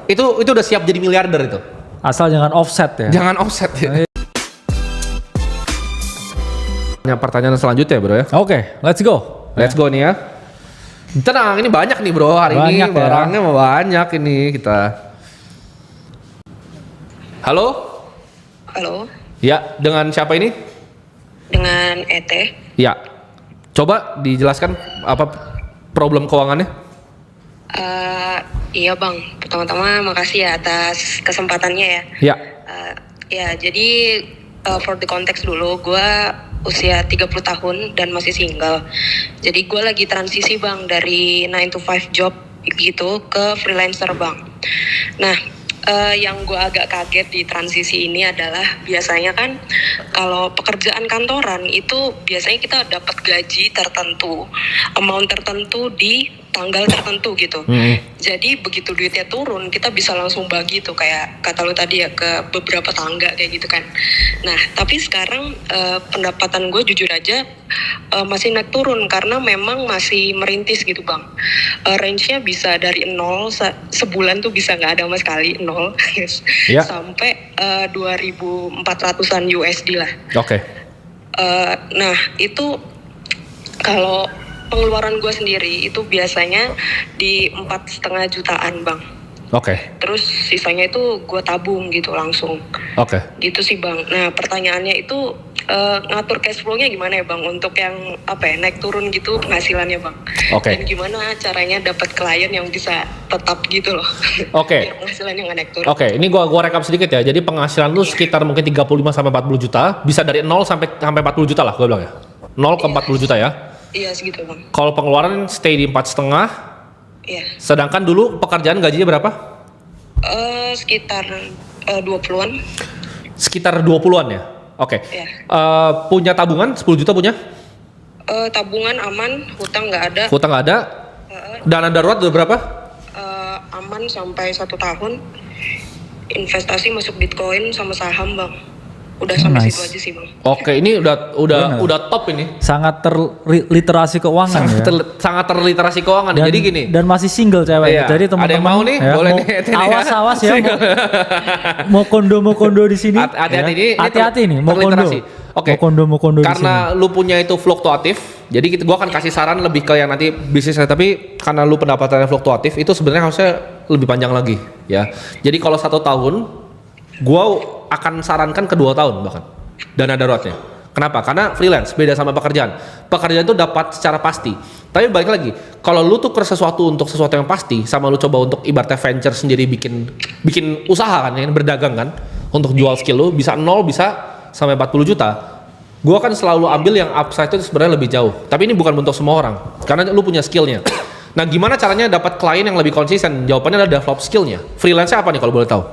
Itu udah siap jadi miliarder itu. Asal jangan offset ya. Jangan offset ya. Pertanyaan selanjutnya bro ya. Oke, let's go. Let's go nih ya. Tenang, ini banyak nih bro hari banyak ini barangnya ya. Banyak ini kita. Halo? Halo, Ya, dengan siapa ini? dengan ET. Ya. Coba dijelaskan apa problem keuangannya? Iya bang, pertama-tama makasih ya atas kesempatannya ya. Ya. Ya jadi for the context dulu, gue usia 30 tahun dan masih single. Jadi gue lagi transisi bang dari 9 to 5 job gitu ke freelancer bang. Nah, yang gue agak kaget di transisi ini adalah biasanya kan kalau pekerjaan kantoran itu biasanya kita dapat gaji tertentu, amount tertentu di tanggal tertentu gitu. Jadi begitu duitnya turun kita bisa langsung bagi tuh kayak kata lu tadi ya ke beberapa tangga kayak gitu kan. Nah tapi sekarang pendapatan gue jujur aja masih naik turun karena memang masih merintis gitu bang. Range-nya bisa dari 0 sebulan tuh bisa nggak ada sama sekali 0 Ya. sampai 2.400-an USD lah. Oke. Nah itu kalau pengeluaran gue sendiri itu biasanya di 4,5 jutaan bang. Oke. Terus sisanya itu gue tabung gitu langsung. Oke. Gitu sih bang. Nah pertanyaannya itu ngatur cash flow-nya gimana ya bang untuk yang apa ya naik turun gitu penghasilannya bang. Oke. Dan gimana caranya dapat klien yang bisa tetap gitu loh. Oke. Biar penghasilannya nggak naik turun. Oke, ini gua rekap sedikit ya. Jadi penghasilan lu sekitar mungkin 35 sampai 40 juta, bisa dari 0 sampai 40 juta lah gua bilang ya. 0 ke 40 juta ya. Iya segitu bang. Kalau pengeluaran stay di 4,5. Iya. Sedangkan dulu pekerjaan gajinya berapa? Sekitar 20-an. Sekitar 20-an ya. Oke. Iya. Punya tabungan 10 juta punya? Tabungan aman, hutang nggak ada. Hutang nggak ada? Dana darurat udah berapa? Aman sampai 1 tahun. Investasi masuk Bitcoin sama saham bang. Udah sampai Nice. situ aja sih bang. Oke, ini Benar. udah top ini. Sangat terliterasi keuangan ya. Sangat terliterasi keuangan. Jadi gini. Dan masih single cewek. Iya. Jadi Ada teman-teman yang mau nih? Boleh nih, Eten ya. Awas ya. Mau kondo di sini. Hati-hati ya. ini Hati-hati nih. Mau kondo. terliterasi. Oke. Mau kondo di sini. Karena lu punya itu fluktuatif, jadi gua akan kasih saran lebih ke yang nanti bisnisnya, tapi karena lu pendapatannya fluktuatif, itu sebenarnya harusnya lebih panjang lagi, ya. Jadi kalau 1 tahun, gua akan sarankan ke 2 tahun bahkan dana daruratnya. Kenapa? Karena freelance beda sama pekerjaan. Pekerjaan itu dapat secara pasti. Tapi balik lagi, kalau lu tuker sesuatu untuk sesuatu yang pasti, sama lu coba untuk ibaratnya venture sendiri bikin usaha kan, yang berdagang kan, untuk jual skill lu bisa 0 bisa sampai 40 juta. Gua kan selalu ambil yang upside itu sebenarnya lebih jauh. Tapi ini bukan untuk semua orang, karena lu punya skillnya. Nah, gimana caranya dapat klien yang lebih konsisten? Jawabannya adalah develop skillnya. Freelance-nya apa nih kalau boleh tahu?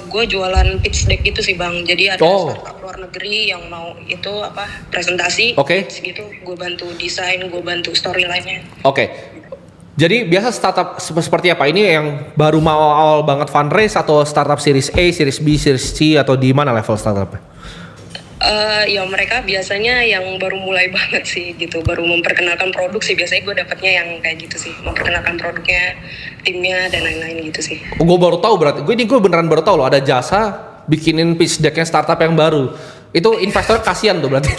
Gue jualan pitch deck gitu sih bang. Jadi ada Oh. startup luar negeri yang mau itu apa presentasi. Oke. Pitch gitu. Gue bantu desain, gue bantu storyline-nya. Oke. Jadi biasa startup seperti apa? Ini yang baru mau awal banget fundraise atau startup series A, series B, series C atau di mana level startupnya? Ya mereka biasanya yang baru mulai banget sih gitu, baru memperkenalkan produk sih. Biasanya gue dapetnya yang kayak gitu sih, memperkenalkan produknya, timnya dan lain-lain gitu sih. Gue baru tahu berarti. Gue beneran baru tahu loh ada jasa bikinin pitch decknya startup yang baru. Itu investor kasihan tuh berarti.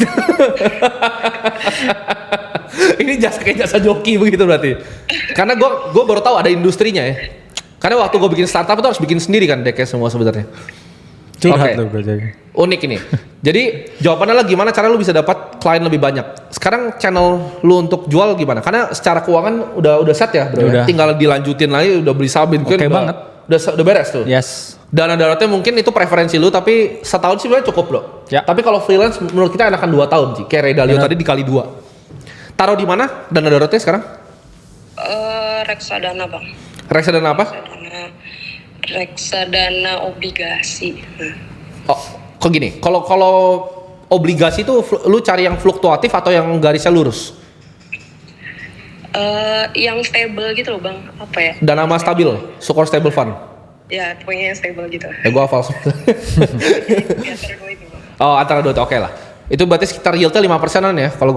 Ini kayak jasa joki begitu berarti. Karena gue baru tahu ada industrinya ya. Karena waktu gue bikin startup itu harus bikin sendiri kan decknya semua sebenarnya. Curhat Oke. lu berarti. Unik ini. Jadi jawabannya lah gimana cara lu bisa dapat klien lebih banyak. Sekarang channel lu untuk jual gimana? Karena secara keuangan udah set ya, bro. Udah. Tinggal dilanjutin lagi, udah beli saham Oke banget. Udah beres tuh. Yes. Dana daruratnya mungkin itu preferensi lu, tapi setahun sih sebenarnya cukup bro. Ya. Tapi kalau freelance menurut kita enakan 2 tahun sih. Kayak Ray Dalio tadi dikali 2. Taruh di mana dana daruratnya sekarang? Reksadana bang. Reksadana apa? Reksadana obligasi. Oh, kok gini? Kalau obligasi itu lu cari yang fluktuatif atau yang garisnya lurus? Yang stable gitu loh bang. Apa ya? Dana mas stabil, Sukor Stable Fund. Ya pokoknya yang stable gitu. Gua hafal semua. Di antara dua itu bang. Oh, antara dua itu oke lah. Itu berarti sekitar yieldnya 5%-an ya, kalau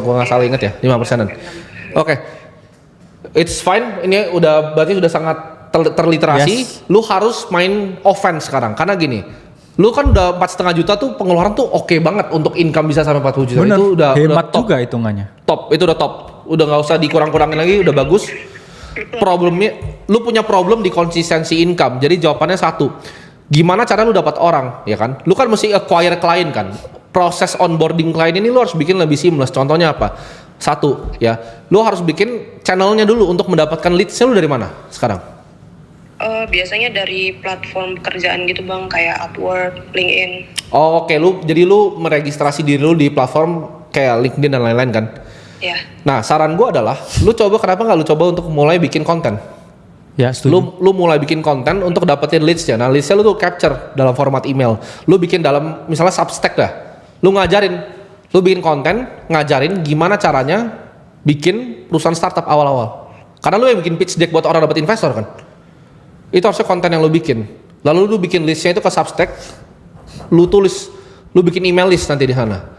gua nggak salah inget ya, 5%-an. Oke. It's fine. Ini berarti sudah sangat terliterasi, lu harus main offense sekarang. Karena gini, lu kan udah 4,5 juta tuh pengeluaran tuh oke banget untuk income bisa sampai 40 juta. Bener, Itu udah hemat top. juga hitungannya. Top, itu udah top. Udah nggak usah dikurang-kurangin lagi, udah bagus. Problemnya, lu punya problem di konsistensi income. Jadi jawabannya satu, gimana cara lu dapat orang, ya kan? Lu kan mesti acquire klien kan. Proses onboarding klien ini lu harus bikin lebih seamless. Contohnya apa? Satu, ya, lu harus bikin channelnya dulu untuk mendapatkan leads-nya. Lu dari mana sekarang? Biasanya dari platform pekerjaan gitu bang, kayak Upwork, LinkedIn. Oh, oke, jadi lu meregistrasi diri lu di platform kayak LinkedIn dan lain-lain kan? Ya. Nah, saran gua adalah, lu coba kenapa nggak lu coba untuk mulai bikin konten? Ya, setuju. Lu mulai bikin konten untuk dapetin leads-nya. Nah, leads-nya lu tuh capture dalam format email. Lu bikin dalam misalnya Substack dah. Lu bikin konten, ngajarin gimana caranya bikin perusahaan startup awal-awal. Karena lu yang bikin pitch deck buat orang dapet investor kan. Itu harusnya konten yang lu bikin. Lalu lu bikin listnya itu ke Substack. Lu bikin email list nanti di sana.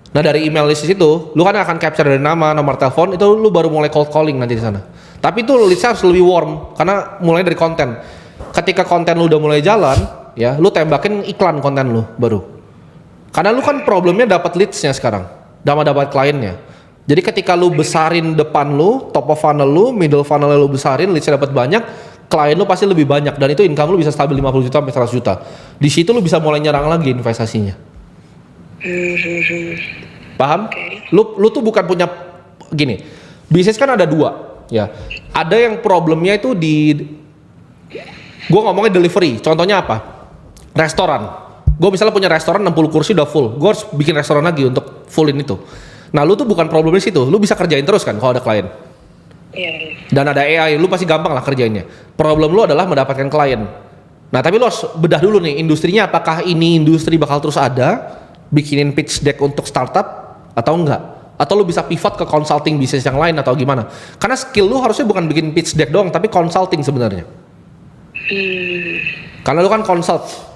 Nah, dari email list itu, lu kan akan capture dari nama, nomor telepon, itu lu baru mulai cold calling nanti di sana. Tapi itu listnya harus lebih warm karena mulai dari konten. Ketika konten lu udah mulai jalan, ya, lu tembakin iklan konten lu baru. Karena lu kan problemnya dapat leads-nya sekarang, dapat kliennya. Jadi ketika lu besarin depan lu, top of funnel lu, middle funnel lu besarin, leads-nya dapat banyak, klien lu pasti lebih banyak dan itu income lu bisa stabil 50 juta sampai 100 juta. Di situ lu bisa mulai nyerang lagi investasinya. Paham? Okay. Lu tuh bukan punya gini. Bisnis kan ada dua, ya. Ada yang problemnya itu gua ngomongnya delivery. Contohnya apa? Restoran. Gue misalnya punya restoran 60 kursi udah full, gue harus bikin restoran lagi untuk fullin itu. Nah, lu tuh bukan problem di situ, lu bisa kerjain terus kan kalau ada klien. Iya. Dan ada AI, lu pasti gampang lah kerjainnya. Problem lu adalah mendapatkan klien. Nah, tapi lu harus bedah dulu nih, industrinya apakah ini industri bakal terus ada, bikinin pitch deck untuk startup atau enggak? Atau lu bisa pivot ke consulting bisnis yang lain atau gimana? Karena skill lu harusnya bukan bikin pitch deck doang, tapi consulting sebenarnya. Karena lu kan consult.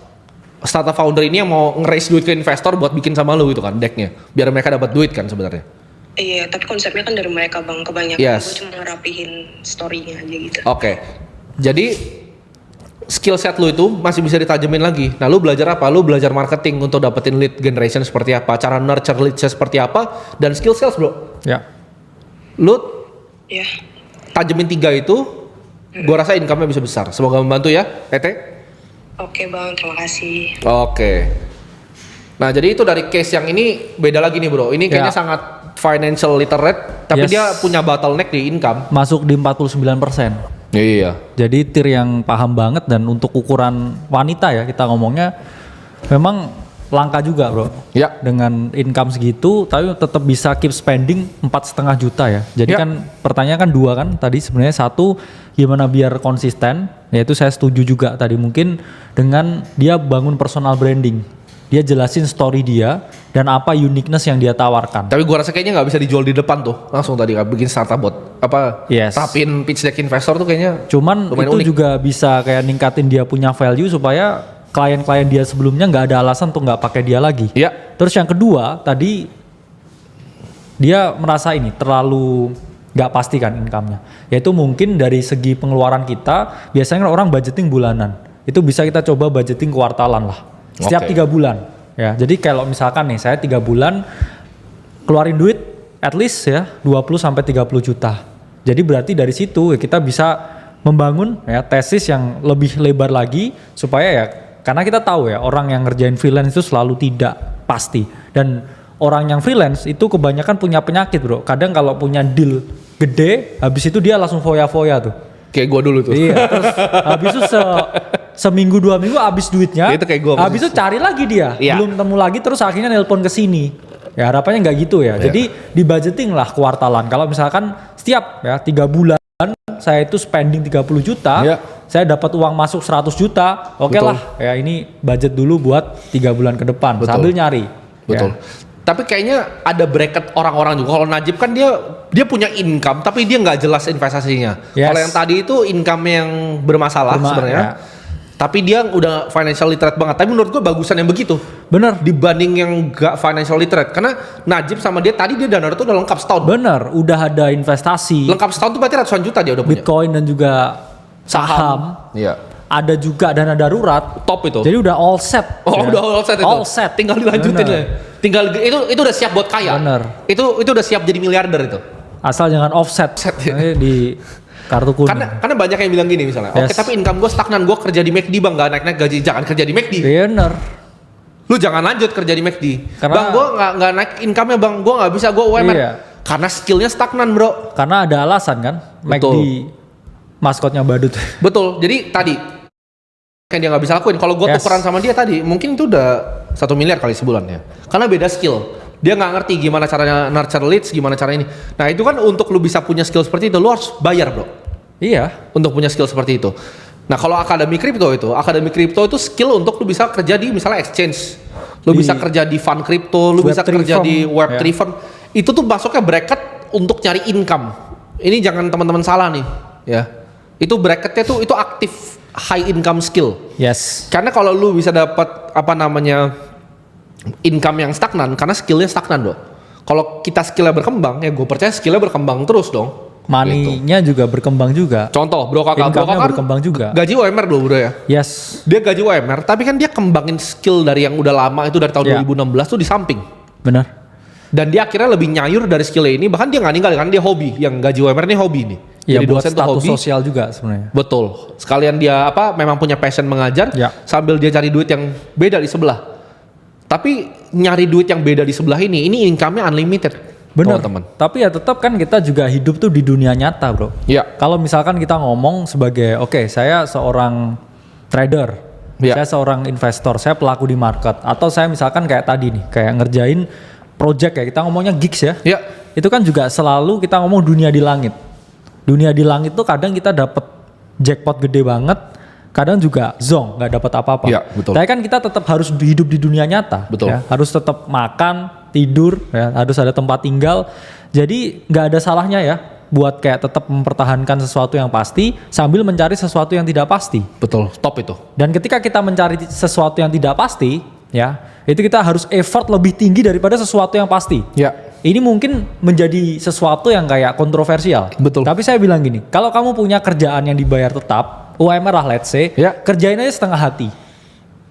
Startup founder ini yang mau nge-raise duit ke investor buat bikin sama lu gitu kan decknya, biar mereka dapat duit kan sebenarnya. Iya, tapi konsepnya kan dari mereka bang, kebanyakan Yes. gue cuma ngerapihin story-nya aja gitu. Oke. Jadi skill set lu itu masih bisa ditajemin lagi. Nah, lu belajar apa? Lu belajar marketing untuk dapetin lead generation seperti apa, cara nurture leads seperti apa, dan skill sales, bro. Ya. Lu Ya. tajemin 3 itu, gua rasa income-nya bisa besar. Semoga membantu ya, Tete. Oke bang, terima kasih. Oke. Nah, jadi itu dari case yang ini beda lagi nih, bro. Ini kayaknya Ya. sangat financial literate, tapi Yes. dia punya bottleneck di income. Masuk di 49%. Iya. Jadi tier yang paham banget, dan untuk ukuran wanita ya kita ngomongnya memang langka juga bro. Ya. Dengan income segitu tapi tetap bisa keep spending 4,5 juta ya. Jadi Ya. kan pertanyaan kan dua kan tadi, sebenarnya satu gimana biar konsisten, yaitu saya setuju juga tadi mungkin dengan dia bangun personal branding. Dia jelasin story dia dan apa uniqueness yang dia tawarkan. Tapi gua rasa kayaknya nggak bisa dijual di depan tuh. Langsung tadi bikin startup bot. Apa? Yes. Tapin pitch deck investor tuh kayaknya Cuman lumayan itu unik. juga bisa kayak ningkatin dia punya value supaya klien-klien dia sebelumnya nggak ada alasan untuk nggak pakai dia lagi. Iya. Terus yang kedua tadi dia merasa ini terlalu nggak pasti kan income-nya. Yaitu mungkin dari segi pengeluaran kita biasanya kan orang budgeting bulanan. Itu bisa kita coba budgeting kuartalan lah. Setiap Oke. 3 bulan. Ya, jadi kalau misalkan nih saya 3 bulan keluarin duit at least ya 20 sampai 30 juta. Jadi berarti dari situ ya kita bisa membangun ya tesis yang lebih lebar lagi supaya ya karena kita tahu ya orang yang ngerjain freelance itu selalu tidak pasti, dan orang yang freelance itu kebanyakan punya penyakit bro. Kadang kalau punya deal gede habis itu dia langsung foya-foya tuh. Kayak gua dulu tuh. Iya, terus habis itu seminggu 2 minggu habis duitnya. Itu kayak gua Habis itu cari lagi dia, Iya. belum temu lagi, terus akhirnya nelpon ke sini. Ya harapannya nggak gitu ya. Iya. Jadi di budgeting lah kuartalan. Kalau misalkan setiap ya 3 bulan saya itu spending 30 juta, Iya. saya dapat uang masuk 100 juta. Oke Betul. lah, ya ini budget dulu buat 3 bulan ke depan Betul. sambil nyari. Betul. Ya. Tapi kayaknya ada bracket orang-orang juga. Kalau Najib kan dia punya income tapi dia nggak jelas investasinya. Yes. Kalau yang tadi itu income yang bermasalah sebenarnya. ya. Tapi dia udah financial literate banget. Tapi menurut gua bagusan yang begitu Bener. dibanding yang gak financial literate. Karena Najib sama dia tadi dia dana itu udah lengkap setahun. Bener, udah ada investasi, Lengkap setahun tuh berarti ratusan juta dia udah punya. Bitcoin dan juga saham, Iya. ada juga dana darurat. Top itu. Jadi udah all set. Oh, udah all set itu. All set. Tinggal dilanjutin Bener. ya. Tinggal itu udah siap buat kaya. Bener. Itu udah siap jadi miliarder itu. Asal jangan offset. ya. Nanti di kartu kuning. Karena banyak yang bilang gini misalnya, oke Yes. tapi income gue stagnan, gue kerja di McD bang, gak naik-naik gaji, jangan kerja di McD. Bener. Lu jangan lanjut kerja di McD. Karena- Bang, gue nggak naik income-nya bang, gue nggak bisa, gue UMR. Iya. Karena skillnya stagnan bro. Karena ada alasan kan. Betul. McD maskotnya badut. Betul. Jadi tadi kan dia nggak bisa lakuin. Kalau gue Yes. tukeran sama dia tadi, mungkin itu udah 1 miliar kali sebulan ya. Karena beda skill. Dia nggak ngerti gimana caranya nurture leads, gimana cara ini. Nah itu kan untuk lu bisa punya skill seperti itu, lu harus bayar bro. Iya. Untuk punya skill seperti itu. Nah kalau akademi kripto itu skill untuk lu bisa kerja di misalnya exchange, lu Di bisa kerja di fund kripto, lu bisa Web3 kerja di firm, Web3 ya. firm. Itu tuh masuknya bracket untuk cari income. Ini jangan teman-teman salah nih, ya. Itu bracketnya tuh itu aktif high income skill. Yes. Karena kalau lu bisa dapat apa namanya income yang stagnan, karena skillnya stagnan dong. Kalau kita skillnya berkembang, ya gue percaya skillnya berkembang terus dong. Gitu. Money-nya juga berkembang juga. Contoh, bro kakak Income-nya kan berkembang juga. gaji UMR dulu bro ya. Yes. Dia gaji UMR, tapi kan dia kembangin skill dari yang udah lama itu dari tahun Ya. 2016 tuh di samping. Benar. Dan dia akhirnya lebih nyayur dari skillnya ini, bahkan dia nggak ninggal kan dia hobi. Yang gaji UMR ini hobi nih. Ya Jadi buat dosen tuh status hobi. sosial juga sebenarnya. Betul. Sekalian dia memang punya passion mengajar, Ya. sambil dia cari duit yang beda di sebelah. Tapi nyari duit yang beda di sebelah ini income-nya unlimited. Benar. Teman-teman. Tapi ya tetap kan kita juga hidup tuh di dunia nyata, bro. Iya. Kalau misalkan kita ngomong sebagai, oke, saya seorang trader, Ya. saya seorang investor, saya pelaku di market, atau saya misalkan kayak tadi nih, kayak ngerjain project ya, kita ngomongnya gigs ya. Iya. Itu kan juga selalu kita ngomong dunia di langit. Dunia di langit tuh kadang kita dapat jackpot gede banget, kadang juga zong, nggak dapat apa-apa. Iya, betul. Tapi kan kita tetap harus hidup di dunia nyata. Betul. Ya. Harus tetap makan, tidur, ya. Harus ada tempat tinggal. Jadi nggak ada salahnya ya buat kayak tetap mempertahankan sesuatu yang pasti sambil mencari sesuatu yang tidak pasti. Betul. Top itu. Dan ketika kita mencari sesuatu yang tidak pasti, ya, itu kita harus effort lebih tinggi daripada sesuatu yang pasti. Ya. Ini mungkin menjadi sesuatu yang kayak kontroversial. Betul. Tapi saya bilang gini, kalau kamu punya kerjaan yang dibayar tetap, UMR lah let's say, Ya. kerjain aja setengah hati.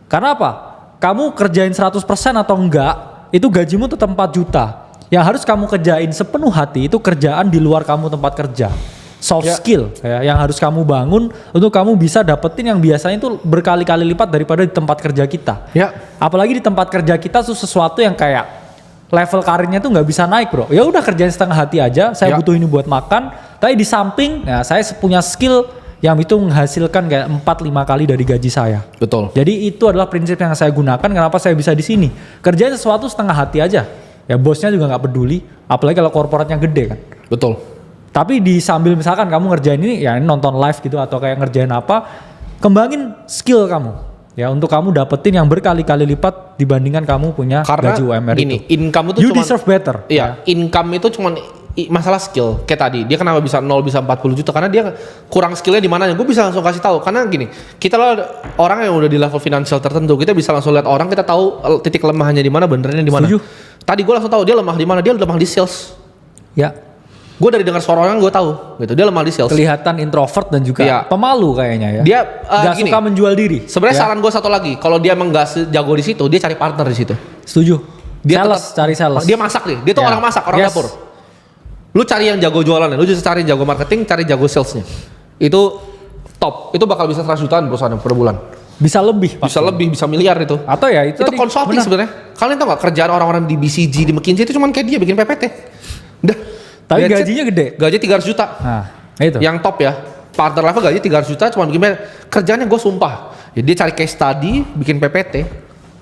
Karena apa? Kamu kerjain 100% atau enggak, itu gajimu tetap 4 juta. Yang harus kamu kerjain sepenuh hati itu kerjaan di luar kamu tempat kerja. Soft Ya. skill ya, yang harus kamu bangun untuk kamu bisa dapetin yang biasanya itu berkali-kali lipat daripada di tempat kerja kita. Ya. Apalagi di tempat kerja kita tuh sesuatu yang kayak level karirnya tuh nggak bisa naik bro. Ya udah kerjain setengah hati aja. Saya Ya. butuh ini buat makan. Tapi di samping, ya saya punya skill yang itu menghasilkan kayak 4-5 kali dari gaji saya. Betul. Jadi itu adalah prinsip yang saya gunakan. Kenapa saya bisa di sini? Kerjain sesuatu setengah hati aja. Ya bosnya juga nggak peduli. Apalagi kalau korporatnya gede kan. Betul. Tapi di sambil misalkan kamu ngerjain ini, ya ini nonton live gitu atau kayak ngerjain apa, kembangin skill kamu. Ya untuk kamu dapetin yang berkali-kali lipat dibandingkan kamu punya Karena gaji UMR gini, itu. income itu You cuman deserve better. Iya, income itu cuman masalah skill. Kayak tadi, dia kenapa bisa 0 bisa 40 juta karena dia kurang skillnya di mananya. Gue bisa langsung kasih tahu karena gini, kita lah orang yang udah di level finansial tertentu, kita bisa langsung lihat orang, kita tahu titik lemahnya di mana, benernya di mana. Setuju. Tadi gue langsung tahu dia lemah di mana, dia lemah di sales. Ya, Gue dari dengar suara orang gue tahu, gitu. Dia lemah di sales. kelihatan introvert dan juga Iya. pemalu kayaknya ya. Dia Nggak gini, suka menjual diri. sebenarnya Ya, saran gue satu lagi, kalau dia emang nggak jago di situ, dia cari partner di situ. setuju. Dia Sales, tetap- cari sales. Dia masak nih, dia tuh Ya. orang masak, orang Yes. dapur. Lu cari yang jago jualannya, lu just cari jago marketing, cari jago salesnya. Itu top, itu bakal bisa 100 jutaan perusahaan per bulan. Bisa lebih. Bisa pasti. lebih, bisa miliar itu. Atau ya itu, Itu tadi, consulting benar. sebenarnya. Kalian tau gak kerjaan orang-orang di BCG, di McKinsey itu cuman kayak dia bikin PPT. Udah. Tapi That's it. gajinya gede. Gaji 300 juta. Nah, itu. Yang top ya. Partner level gaji 300 juta cuman bikin kerjaannya gue sumpah. Ya, dia cari case study, bikin PPT.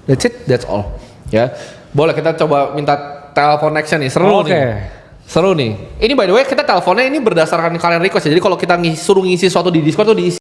That's it, that's all. Ya. Boleh kita coba minta telepon action nih, seru Oke. nih. Seru nih. Ini by the way kita teleponnya ini berdasarkan kalian request ya. Jadi kalau kita suruh ngisi sesuatu di Discord tuh diisi